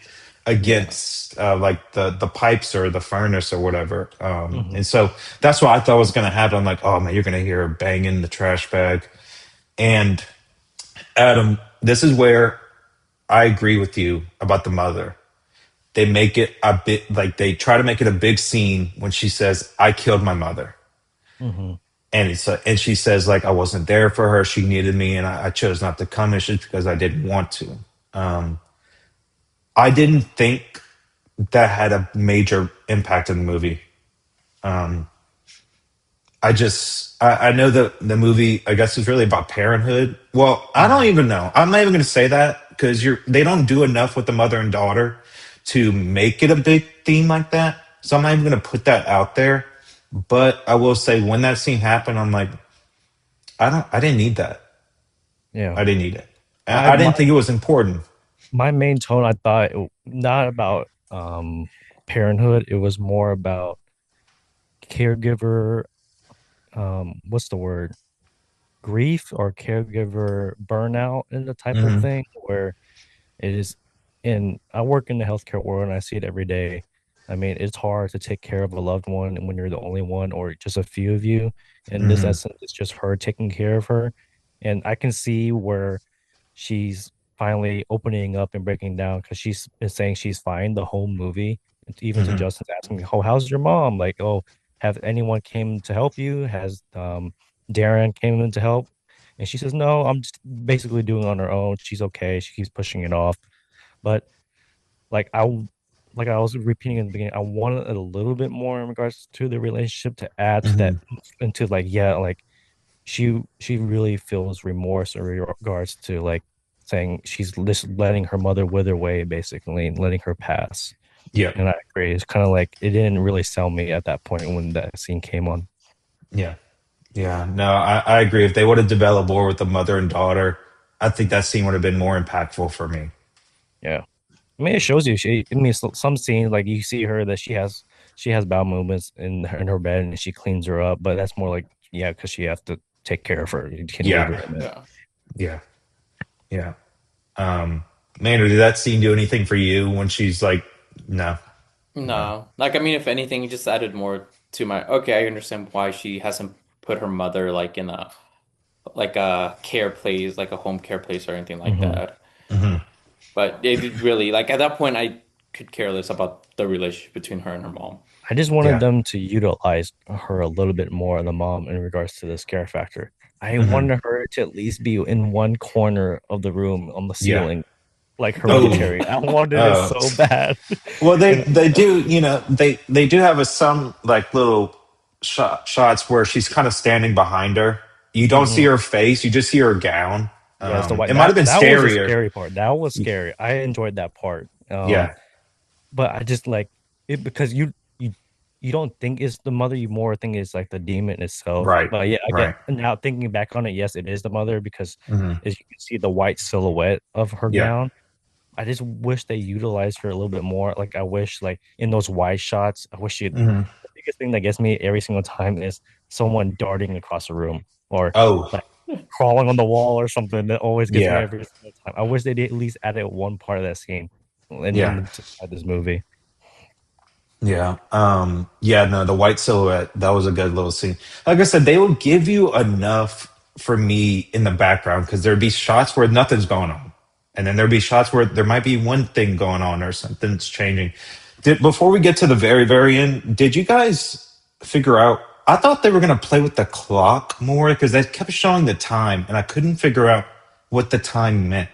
Yeah.
against like the pipes or the furnace or whatever.
Hmm.
And so that's what I thought was gonna happen. I'm like, oh man, you're gonna hear her banging the trash bag. And Adam, this is where I agree with you about the mother. They make it a bit like they try to make it a big scene when she says, "I killed my mother,"
Hmm.
and she says like I wasn't there for her. She needed me, and I chose not to come. It's just because I didn't want to. Um, I didn't think that had a major impact in the movie. Um, I know that the movie I guess is really about parenthood. Well, I don't
Hmm.
even know. I'm not even going to say that because they don't do enough with the mother and daughter to make it a big theme like that. So I'm not even gonna put that out there. But I will say when that scene happened, I'm like, I didn't need that.
Yeah.
I didn't need it.
I
I didn't think it was important.
my main tone, I thought not about parenthood, it was more about caregiver, what's the word? Grief or caregiver burnout and the type of
Hmm.
thing where it is in I work in the healthcare world and I see it every day. I mean, it's hard to take care of a loved one when you're the only one or just a few of you. In this
Hmm.
essence, it's just her taking care of her. And I can see where she's finally opening up and breaking down because she's been saying she's fine the whole movie. And even to
Hmm.
Justin's asking, "Oh, how's your mom?" Like, "Oh, have anyone came to help you? Has Darren came in to help?" And she says, "No, I'm just basically doing it on her own. She's okay. She keeps pushing it off." But like like I was repeating in the beginning, I wanted a little bit more in regards to the relationship to add to that
Hmm.
into like yeah, like she really feels remorse in regards to like saying she's just letting her mother wither away basically and letting her pass.
Yeah.
And I agree. It's kind of like it didn't really sell me at that point when that scene came on.
Yeah. Yeah. No, I agree. If they would have developed more with the mother and daughter, I think that scene would have been more impactful for me.
Yeah. I mean, it shows you. I mean, some scenes like you see her that she has bowel movements in her bed and she cleans her up, but that's more like yeah, because she has to take care of her. You can leave
Yeah.
her in it.
Yeah.
Yeah. Yeah. Um, Maynard, did that scene do anything for you when she's like, no, no.
No. Like I mean, if anything, it just added more to my okay, I understand why she hasn't put her mother like in a like a care place, like a home care place or anything like
Hmm.
that.
Hmm.
But it really like at that point I could care less about the relationship between her and her mom.
I just wanted
Yeah.
them to utilize her a little bit more, the mom, in regards to the scare factor. I
Hmm.
wanted her to at least be in one corner of the room on the
Yeah.
ceiling, like
Oh,
Hereditary. I wanted it
oh.
so bad.
Well,
And
they do, they do have some like little shots where she's kind of standing behind her. You don't see
mhm.
her face; you just see her gown.
Yes, the white
It might have been
that was a
scarier.
scary part. That was scary. I enjoyed that part.
Yeah.
But I just like it because you don't think it's the mother, you more think it's like the demon itself.
Right.
But yeah, I get
Right.
now thinking back on it, yes, it is the mother because
Hmm.
as you can see the white silhouette of her
Yeah.
gown. I just wish they utilized her a little bit more. Like I wish like in those wide shots, I wish you
Hmm.
the biggest thing that gets me every single time is someone darting across a room or
Oh,
like crawling on the wall or something that always gets me
yeah.
every single time. I wish they did at least added one part of that scene
Yeah.
inside this movie.
Yeah. Yeah, no, the white silhouette, that was a good little scene. Like I said, they will give you enough for me in the background because there'd be shots where nothing's going on. And then there'd be shots where there might be one thing going on or something's changing. Before we get to the very, very end, did you guys figure out? I thought they were going to play with the clock more because they kept showing the time and I couldn't figure out what the time meant.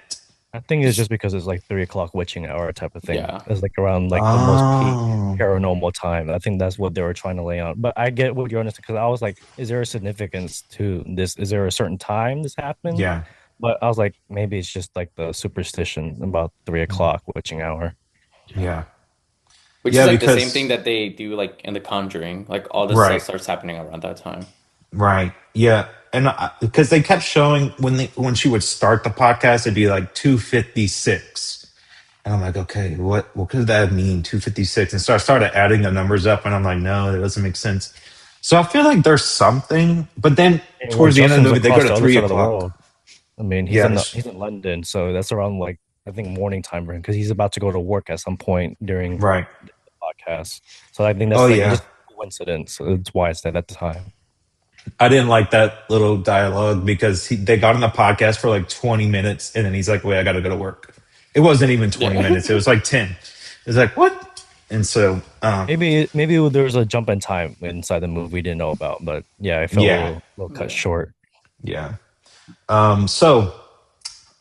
I think it's just because it's like 3 o'clock witching hour type of thing.
Yeah.
It's like around like the most peak
Oh,
paranormal time. I think that's what they were trying to lay on. But I get what you're understanding because I was like, is there a significance to this? Is there a certain time this happened?
yeah.
But I was like, maybe it's just like the superstition about 3 o'clock witching hour.
Yeah.
Which is
Yeah,
like the same thing
because
that they do like in The Conjuring. Like all this stuff
right,
starts happening around that time.
right, yeah, and because they kept showing when she would start the podcast, it'd be like 2:56, and I'm like, okay, what could that mean 2:56? And so I started adding the numbers up, and I'm like, no, that doesn't make sense. So I feel like there's something, but then
And well,
towards the end of the
Justin's
movie, they go
across
to
the other
three
side of the
o'clock.
world. I mean,
Yeah,
he's in London, so that's around like I think morning time for him because he's about to go to work at some point during
right.
the podcast. So I think
Oh
that's like
yeah,
just coincidence. So it's why I said at the time.
I didn't like that little dialogue because they got on the podcast for like 20 minutes and then he's like, wait, I got to go to work. It wasn't even 20
Yeah.
minutes. It was like 10. It's like, what? And so,
Maybe there was a jump in time inside the movie we didn't know about, but yeah, it felt
yeah,
a little cut
Yeah.
short.
yeah. So,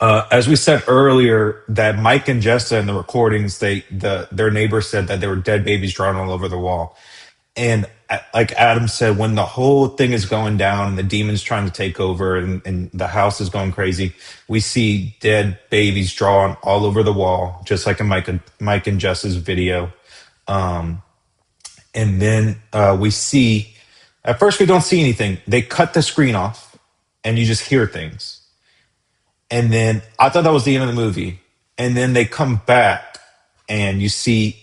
as we said earlier, that Mike and Jessa in the recordings, their neighbor said that there were dead babies drawn all over the wall. And like Adam said, when the whole thing is going down and the demon's trying to take over and the house is going crazy, we see dead babies drawn all over the wall, just like in Mike and Jess's video. Um, and then we see, at first we don't see anything. They cut the screen off and you just hear things. And then I thought that was the end of the movie. And then they come back and you see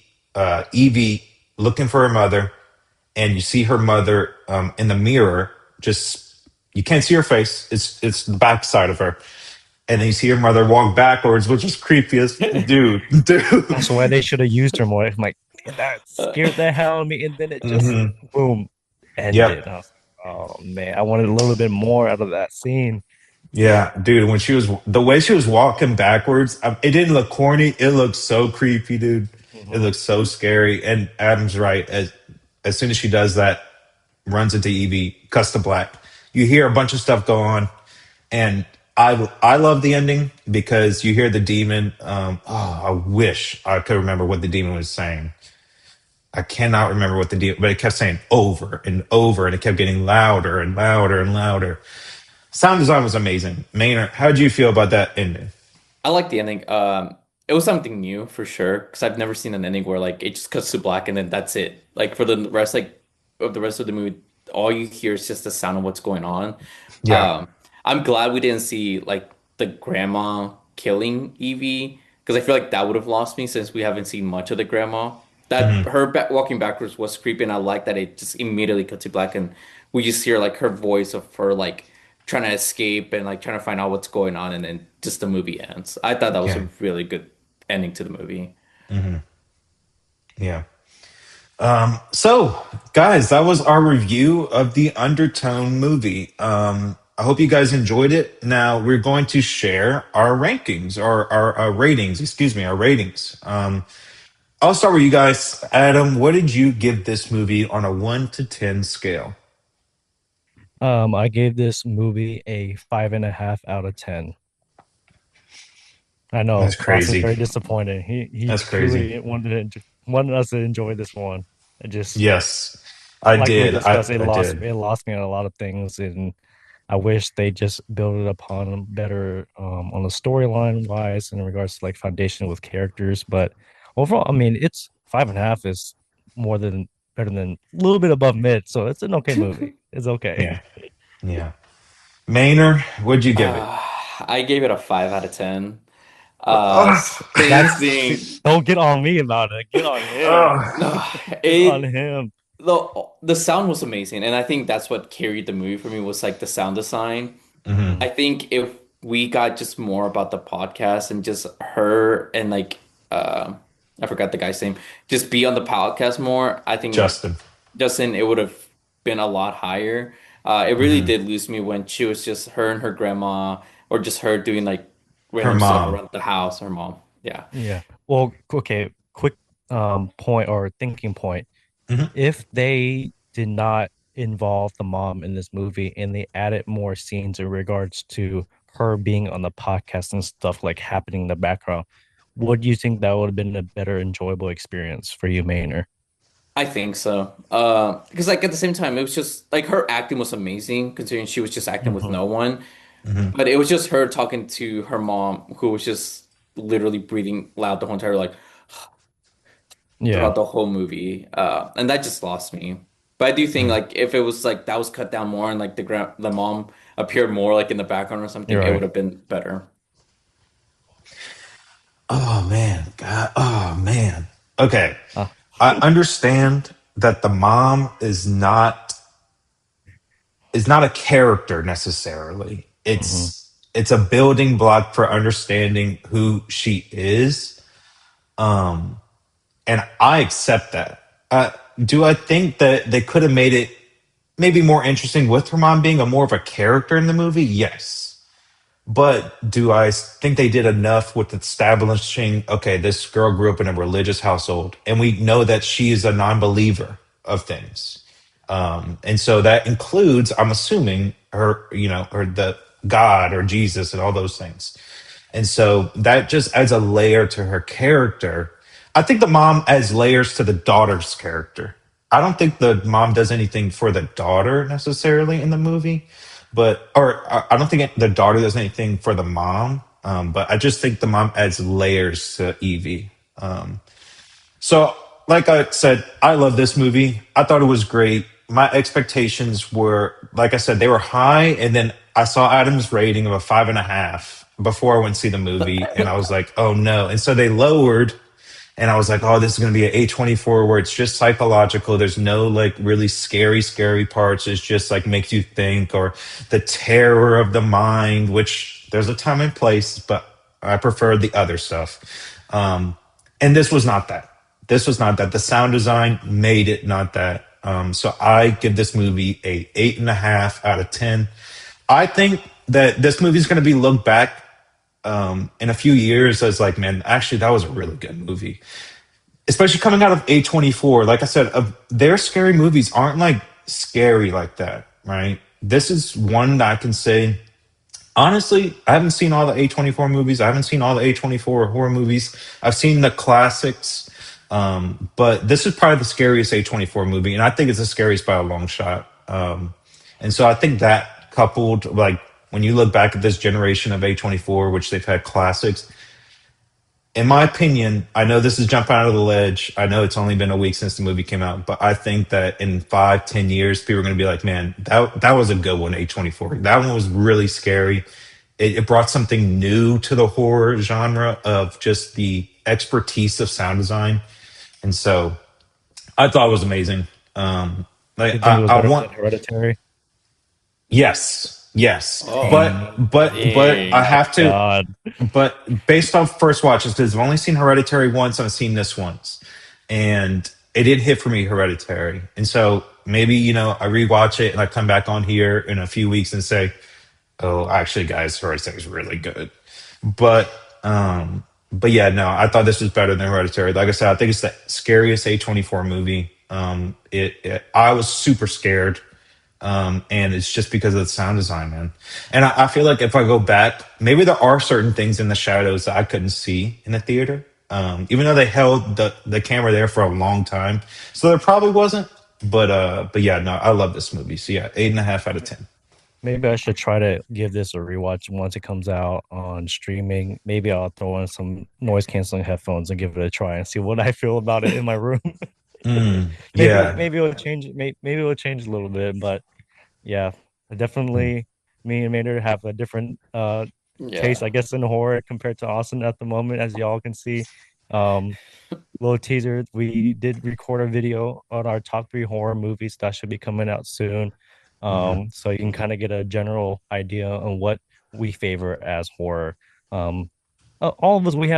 Evie looking for her mother, and you see her mother in the mirror. Just you can't see her face. It's the backside of her, and then you see her mother walk backwards, which is creepy as dude, dude.
That's why they should have used her more. I'm like, man, that scared the hell out of me, and then it just
Hmm.
boom
Yep.
ended. I was like, oh man, I wanted a little bit more out of that scene.
Yeah, dude. When she was the way she was walking backwards, it didn't look corny. It looked so creepy, dude. It
Hmm.
looked so scary. And Adam's right. As soon as she does that, runs into Evie, cuts to black. You hear a bunch of stuff go on, and I love the ending because you hear the demon. I wish I could remember what the demon was saying. I cannot remember what the demon, but it kept saying over and over, and it kept getting louder and louder and louder. Sound design was amazing. Maynard, how did you feel about that ending?
I like the ending. It was something new for sure because I've never seen an ending where like it just cuts to black and then that's it. Like for the rest, like of the rest of the movie, all you hear is just the sound of what's going on.
Yeah.
Um, I'm glad we didn't see like the grandma killing Evie because I feel like that would have lost me since we haven't seen much of the grandma. That
Hmm.
her walking backwards was creepy, and I like that it just immediately cut to black and we just hear like her voice of her like trying to escape and like trying to find out what's going on, and then just the movie ends. I thought that was
Yeah.
a really good ending to the movie.
Hmm. Yeah. So, guys, that was our review of the Undertone movie. I hope you guys enjoyed it. Now we're going to share our rankings, or our ratings. Excuse me, our ratings. I'll start with you guys. Adam, what did you give this movie on a 1 to 10 scale?
I gave this movie a 5.5 out of 10. I
That's
know Austin's
crazy.
very disappointed. He
That's crazy.
truly wanted us to enjoy this one. It just
Yes, I
like we
did.
discussed,
I did.
it lost me on a lot of things, and I wish they just build it upon better on the storyline wise in regards to like foundation with characters. But overall, I mean, it's 5.5 is more than better than a little bit above mid, so it's an okay movie. It's okay.
Yeah. Yeah. Maynard, what'd you give it?
Uh, I gave it a 5 out of 10.
Ugh.
Same
That's
thing.
don't get on me about it. Get on him.
No,
Ugh.
Get on
it
him.
the sound was amazing, and I think that's what carried the movie for me was like the sound design.
Mhm.
I think if we got just more about the podcast and just her and like I forgot the guy's name, just be on the podcast more, I think
Justin.
Justin, it would have been a lot higher. It really
Hmm.
did lose me when she was just her and her grandma, or just her doing like
Her
random stuff
mom.
around the house, her mom. Yeah.
Yeah. Well, okay, quick point or thinking point.
Hmm.
If they did not involve the mom in this movie and they added more scenes in regards to her being on the podcast and stuff like happening in the background, would you think that would have been a better enjoyable experience for you, Maynard?
I think so. Because like at the same time, it was just like her acting was amazing considering she was just acting with
Hmm.
no one.
Hmm.
But it was just her talking to her mom, who was just literally breathing loud the whole entire like
Yeah.
throughout the whole movie. And that just lost me. But I do think
Hmm.
like if it was like that was cut down more and like the mom appeared more like in the background or something,
You're
it would
right.
have been better.
Oh man. God. Oh man. Okay.
Uh,
I understand that the mom is not a character necessarily.
mhm.
It's a building block for understanding who she is. Um, and I accept that. Do I think that they could have made it maybe more interesting with her mom being a more of a character in the movie? Yes. But do I think they did enough with establishing, okay, this girl grew up in a religious household, and we know that she is a non believer of things. And so that includes, I'm assuming, her, or the God or Jesus and all those things. And so that just adds a layer to her character. I think the mom adds layers to the daughter's character. I don't think the mom does anything for the daughter necessarily in the movie, but or I don't think the daughter does anything for the mom. But I just think the mom adds layers to Evie. So, like I said, I love this movie. I thought it was great. My expectations were, like I said, they were high, and then I saw Adam's rating of a 5.5 before I went to see the movie, and I was like, oh no. And so they lowered, and I was like, oh, this is going to be an A24 where it's just psychological. There's no like really scary parts. It's just like makes you think, or the terror of the mind, which there's a time and place, but I prefer the other stuff. And this was not that. This was not that. The sound design made it not that. So I give this movie a 8.5 out of 10. I think that this movie is going to be looked back in a few years as like, man, actually that was a really good movie, especially coming out of A24. Like I said, their scary movies aren't like scary like that, right? This is one that I can say, honestly, I haven't seen all the A24 movies. I haven't seen all the A24 horror movies. I've seen the classics. But this is probably the scariest A24 movie, and I think it's the scariest by a long shot. And so I think that coupled, like, when you look back at this generation of A24, which they've had classics, in my opinion, I know this is jumping out of the ledge. I know it's only been a week since the movie came out, but I think that in 5, 10 years, people are going to be like, man, that was a good one, A24. That one was really scary. It brought something new to the horror genre of just the expertise of sound design. And so I thought it was amazing.
Do
Like
you think it was
I
better
want,
than Hereditary?
yes,
Oh,
but I
Oh
dang.
my
have to.
God.
But based off first watches, because I've only seen Hereditary once, I've seen this once, and it did hit for me, Hereditary. And so maybe I rewatch it and I come back on here in a few weeks and say, "Oh, actually, guys, Hereditary is really good." But but yeah, no, I thought this was better than Hereditary. Like I said, I think it's the scariest A24 movie. I was super scared, and it's just because of the sound design, man. And I feel like if I go back, maybe there are certain things in the shadows that I couldn't see in the theater, even though they held the camera there for a long time. So there probably wasn't. But yeah, no, I love this movie. So yeah, 8.5 out of 10.
Maybe I should try to give this a rewatch once it comes out on streaming. Maybe I'll throw in some noise canceling headphones and give it a try and see what I feel about it in my room. maybe
Yeah.
maybe it'll change. Maybe it'll change a little bit, but yeah, definitely. Me and Maynard have a different taste,
Yeah.
I guess, in horror compared to Austin at the moment, as y'all can see. Um, Little teaser, we did record a video on our top 3 horror movies that should be coming out soon.
Mhm.
So you can kind of get a general idea on what we favor as horror. Um, all of us, we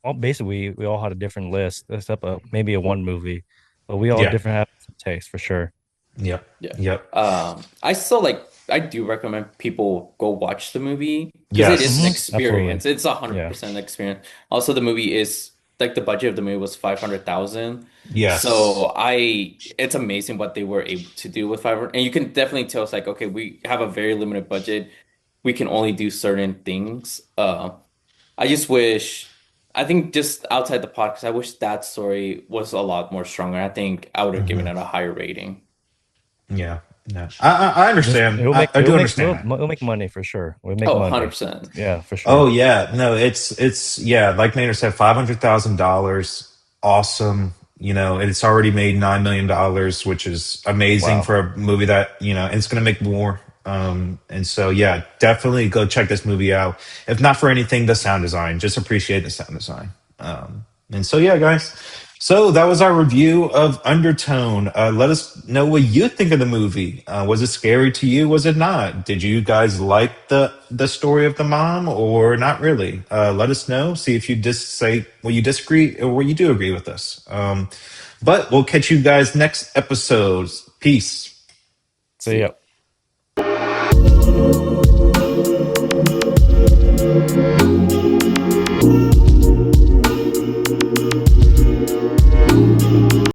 all basically we all had a different list, except maybe a one movie, but we all
Yeah.
different have some taste for sure.
Yep.
Yeah.
Yep.
I still I do recommend people go watch the movie because it is an
Hmm.
Yes.
Absolutely,
experience. It's a hundred
yeah.
percent experience. Also, the movie is like the budget of the movie was 500,000.
Yes.
So it's amazing what they were able to do with 500. And you can definitely tell it's like, okay, we have a very limited budget. We can only do certain things. I just wish, I think just outside the podcast, I wish that story was a lot more stronger. I think I would have given
Hmm.
it a higher rating.
Yeah. No. I
This
understand.
it'll make
I do understand that.
it'll make money for sure. We'll make
Oh,
money.
100%.
Yeah, for
Oh
sure.
yeah. No, it's yeah, like Maynard said, $500,000. Awesome. And it's already made $9 million, which is amazing
Wow.
for a movie that, and it's gonna make more. And so yeah, definitely go check this movie out. If not for anything, the sound design. Just appreciate the sound design. And so yeah, guys. So that was our review of Undertone. Let us know what you think of the movie. Was it scary to you? Was it not? Did you guys like the story of the mom or not really? Let us know. See if you say well you disagree or you do agree with us. But we'll catch you guys next episodes. Peace.
So
See
yeah.
ya.